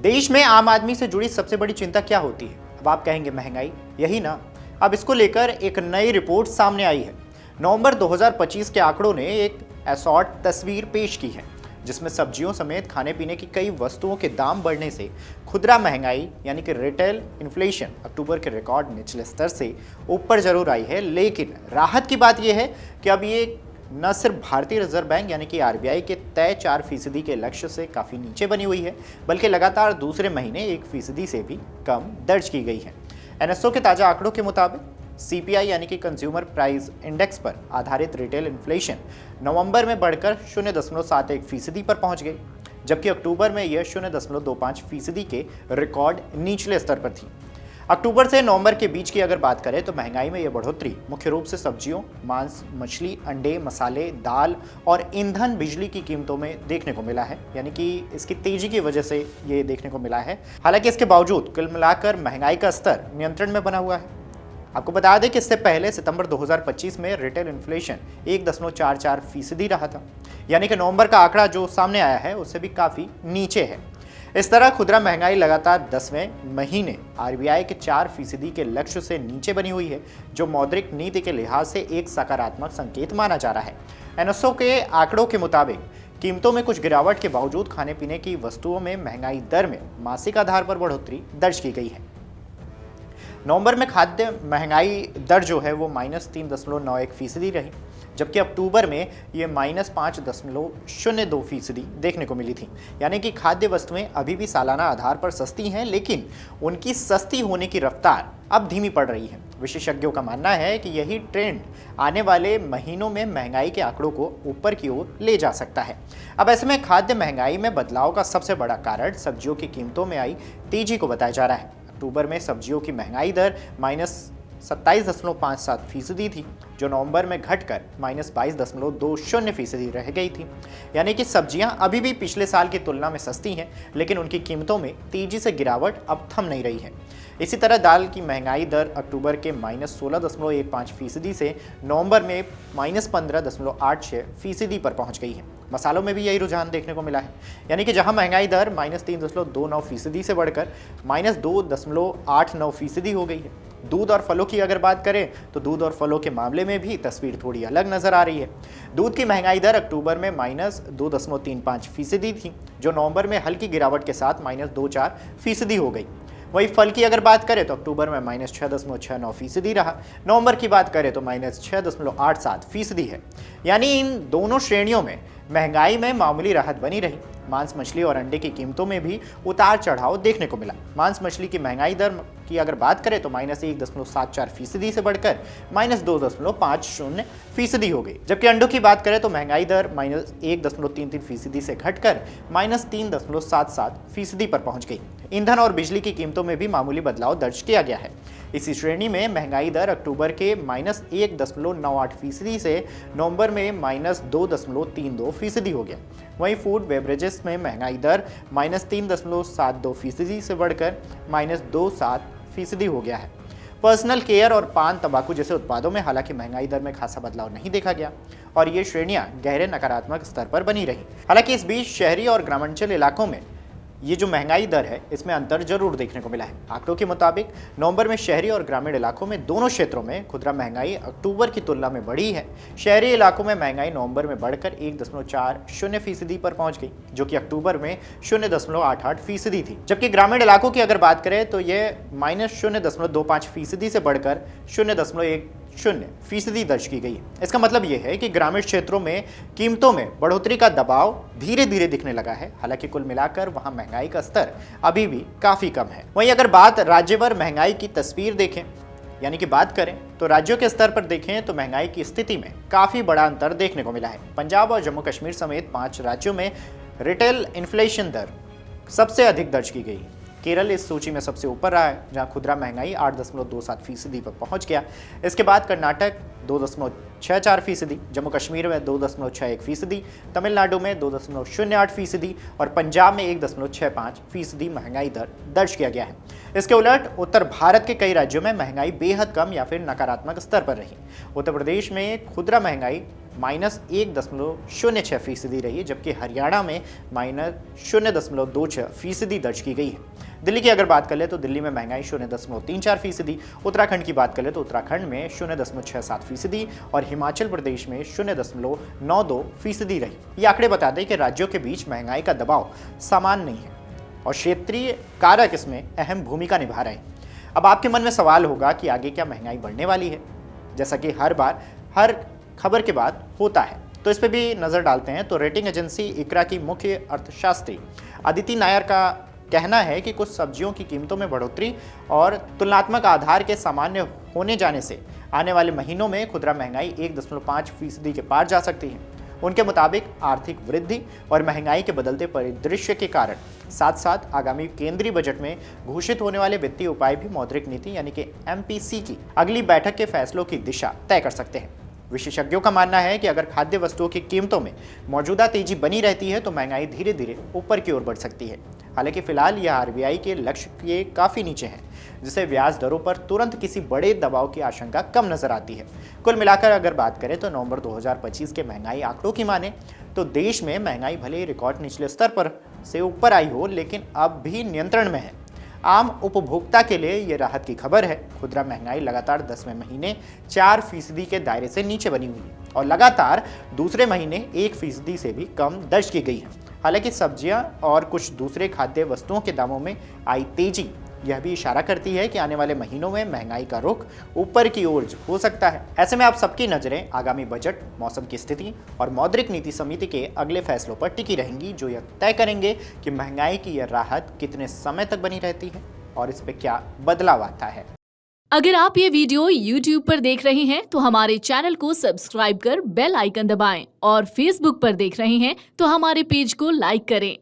देश में आम आदमी से जुड़ी सबसे बड़ी चिंता क्या होती है? अब आप कहेंगे महंगाई, यही ना। अब इसको लेकर एक नई रिपोर्ट सामने आई है। नवंबर 2025 के आंकड़ों ने एक असॉर्ट तस्वीर पेश की है, जिसमें सब्जियों समेत खाने पीने की कई वस्तुओं के दाम बढ़ने से खुदरा महंगाई यानी कि रिटेल इन्फ्लेशन अक्टूबर के रिकॉर्ड निचले स्तर से ऊपर जरूर आई है। लेकिन राहत की बात यह है कि अब ये न सिर्फ भारतीय रिजर्व बैंक यानी कि आरबीआई के तय 4% के लक्ष्य से काफ़ी नीचे बनी हुई है, बल्कि लगातार दूसरे महीने 1% से भी कम दर्ज की गई है। एनएसओ के ताज़ा आंकड़ों के मुताबिक सीपीआई यानी कि कंज्यूमर प्राइस इंडेक्स पर आधारित रिटेल इन्फ्लेशन नवंबर में बढ़कर 0.71% पर पहुंच गई, जबकि अक्टूबर में यह 0.25% के रिकॉर्ड निचले स्तर पर थी। अक्टूबर से नवंबर के बीच की अगर बात करें तो महंगाई में यह बढ़ोतरी मुख्य रूप से सब्जियों, मांस, मछली, अंडे, मसाले, दाल और ईंधन, बिजली की कीमतों में देखने को मिला है, यानी कि इसकी तेजी की वजह से ये देखने को मिला है। हालांकि इसके बावजूद कुल मिलाकर महंगाई का स्तर नियंत्रण में बना हुआ है। आपको बता दें कि इससे पहले सितंबर 2025 में रिटेल इन्फ्लेशन 1.44% रहा था, यानी कि नवंबर का आंकड़ा जो सामने आया है उससे भी काफ़ी नीचे है। इस तरह खुदरा महंगाई लगातार 10वें महीने आरबीआई के 4% के लक्ष्य से नीचे बनी हुई है, जो मौद्रिक नीति के लिहाज से एक सकारात्मक संकेत माना जा रहा है। एनएसओ के आंकड़ों के मुताबिक कीमतों में कुछ गिरावट के बावजूद खाने पीने की वस्तुओं में महंगाई दर में मासिक आधार पर बढ़ोतरी दर्ज की गई है। नवंबर में खाद्य महंगाई दर जो है वो -3.91% रही, जबकि अक्टूबर में ये -5.02% देखने को मिली थी। यानी कि खाद्य वस्तुएं अभी भी सालाना आधार पर सस्ती हैं, लेकिन उनकी सस्ती होने की रफ्तार अब धीमी पड़ रही है। विशेषज्ञों का मानना है कि यही ट्रेंड आने वाले महीनों में महंगाई के आंकड़ों को ऊपर की ओर ले जा सकता है। अब ऐसे में खाद्य महंगाई में बदलाव का सबसे बड़ा कारण सब्जियों की कीमतों में आई तेजी को बताया जा रहा है। अक्टूबर में सब्जियों की महंगाई दर -27.57% थी, जो नवंबर में घटकर -22.20% रह गई थी। यानी कि सब्जियां अभी भी पिछले साल की तुलना में सस्ती हैं, लेकिन उनकी कीमतों में तेजी से गिरावट अब थम नहीं रही है। इसी तरह दाल की महंगाई दर अक्टूबर के -16.15% से नवंबर में -15.86% पर पहुंच गई है। मसालों में भी यही रुझान देखने को मिला है, यानी कि जहां महंगाई दर -3.29% से बढ़कर -2.89% हो गई है। दूध और फलों की अगर बात करें तो दूध और फलों के मामले में भी तस्वीर थोड़ी अलग नजर आ रही है। दूध की महंगाई दर अक्टूबर में -2.35% थी, जो नवंबर में हल्की गिरावट के साथ -2.4% हो गई। वही फल की अगर बात करें तो अक्टूबर में -6.69% रहा, नवंबर की बात करें तो -6.87% है। यानी इन दोनों श्रेणियों में महंगाई में मामूली राहत बनी रही। मांस, मछली और अंडे की कीमतों में भी उतार चढ़ाव देखने को मिला। मांस मछली की महंगाई दर की अगर बात करें तो -1.74% से बढ़कर -2.50% हो गई, जबकि अंडों की बात करें तो महंगाई दर -1.33% से घटकर -3.77% पर पहुंच गई। ईंधन और बिजली की कीमतों में भी मामूली बदलाव दर्ज किया गया है। इसी श्रेणी में महंगाई दर अक्टूबर के -1.98% से नवंबर में -2.32% हो गया। वहीं फूड बेवरेजेस में महंगाई दर -3.72% से बढ़कर -2.7% हो गया है। पर्सनल केयर और पान, तंबाकू जैसे उत्पादों में हालांकि महंगाई दर में खासा बदलाव नहीं देखा गया और ये श्रेणियां गहरे नकारात्मक स्तर पर बनी रही। हालांकि इस बीच शहरी और ग्रामांचल इलाकों में ये जो महंगाई दर है इसमें अंतर जरूर देखने को मिला है। आंकड़ों के मुताबिक नवंबर में शहरी और ग्रामीण इलाकों में दोनों क्षेत्रों में खुदरा महंगाई अक्टूबर की तुलना में बढ़ी है। शहरी इलाकों में महंगाई नवंबर में बढ़कर 1.40% पर पहुंच गई, जो कि अक्टूबर में 0.88% थी, जबकि ग्रामीण इलाकों की अगर बात करें तो यह -0.25% से बढ़कर 0.10% दर्ज की गई है। इसका मतलब यह है कि ग्रामीण क्षेत्रों में कीमतों में बढ़ोतरी का दबाव धीरे धीरे दिखने लगा है। हालांकि कुल मिलाकर वहां महंगाई का स्तर अभी भी काफी कम है। वहीं अगर बात राज्यभर महंगाई की तस्वीर देखें, यानी कि बात करें तो राज्यों के स्तर पर देखें तो महंगाई की स्थिति में काफी बड़ा अंतर देखने को मिला है। पंजाब और जम्मू कश्मीर समेत 5 राज्यों में रिटेल इन्फ्लेशन दर सबसे अधिक दर्ज की गई। केरल इस सूची में सबसे ऊपर रहा है, जहां खुदरा महंगाई 8.27% पर पहुंच गया। इसके बाद कर्नाटक 2.64%, जम्मू कश्मीर में 2.61%, तमिलनाडु में 2.08% और पंजाब में 1.65% महंगाई दर दर्ज किया गया है। इसके उलट उत्तर भारत के कई राज्यों में महंगाई बेहद कम या फिर नकारात्मक स्तर पर रही। उत्तर प्रदेश में खुदरा महंगाई -1.06% रही है, जबकि हरियाणा में -0.26% दर्ज की गई है। दिल्ली की अगर बात कर ले तो दिल्ली में महंगाई 0.34%, उत्तराखंड की बात कर ले तो उत्तराखंड में 0.67% और हिमाचल प्रदेश में 0.92% रही। ये आंकड़े बता दें कि राज्यों के बीच महंगाई का दबाव समान नहीं है और क्षेत्रीय कारक इसमें अहम भूमिका निभा रहे हैं। अब आपके मन में सवाल होगा कि आगे क्या महंगाई बढ़ने वाली है, जैसा कि हर बार हर खबर के बाद होता है, तो इस पर भी नज़र डालते हैं। तो रेटिंग एजेंसी इकरा की मुख्य अर्थशास्त्री अदिति नायर का कहना है कि कुछ सब्जियों की कीमतों में बढ़ोतरी और तुलनात्मक आधार के सामान्य होने जाने से आने वाले महीनों में खुदरा महंगाई 1.5% के पार जा सकती है। उनके मुताबिक आर्थिक वृद्धि और महंगाई के बदलते परिदृश्य के कारण साथ साथ आगामी केंद्रीय बजट में घोषित होने वाले वित्तीय उपाय भी मौद्रिक नीति यानी कि MPC की अगली बैठक के फैसलों की दिशा तय कर सकते हैं। विशेषज्ञों का मानना है कि अगर खाद्य वस्तुओं की कीमतों में मौजूदा तेजी बनी रहती है तो महंगाई धीरे धीरे ऊपर की ओर बढ़ सकती है। हालांकि फिलहाल यह RBI के लक्ष्य के काफ़ी नीचे है, जिससे ब्याज दरों पर तुरंत किसी बड़े दबाव की आशंका कम नजर आती है। कुल मिलाकर अगर बात करें तो नवंबर 2025 के महंगाई आंकड़ों की माने तो देश में महंगाई भले ही रिकॉर्ड निचले स्तर पर से ऊपर आई हो, लेकिन अब भी नियंत्रण में है। आम उपभोक्ता के लिए ये राहत की खबर है। खुदरा महंगाई लगातार 10वें महीने 4% के दायरे से नीचे बनी हुई है और लगातार दूसरे महीने 1% से भी कम दर्ज की गई है। हालांकि सब्जियां और कुछ दूसरे खाद्य वस्तुओं के दामों में आई तेजी यह भी इशारा करती है कि आने वाले महीनों में महंगाई का रुख ऊपर की ओर हो सकता है। ऐसे में आप सबकी नजरें आगामी बजट, मौसम की स्थिति और मौद्रिक नीति समिति के अगले फैसलों पर टिकी रहेंगी, जो यह तय करेंगे कि महंगाई की यह राहत कितने समय तक बनी रहती है और इस पर क्या बदलाव आता है। अगर आप ये वीडियो YouTube पर देख रहे हैं तो हमारे चैनल को सब्सक्राइब कर बेल आइकन दबाएं और Facebook पर देख रहे हैं तो हमारे पेज को लाइक करें।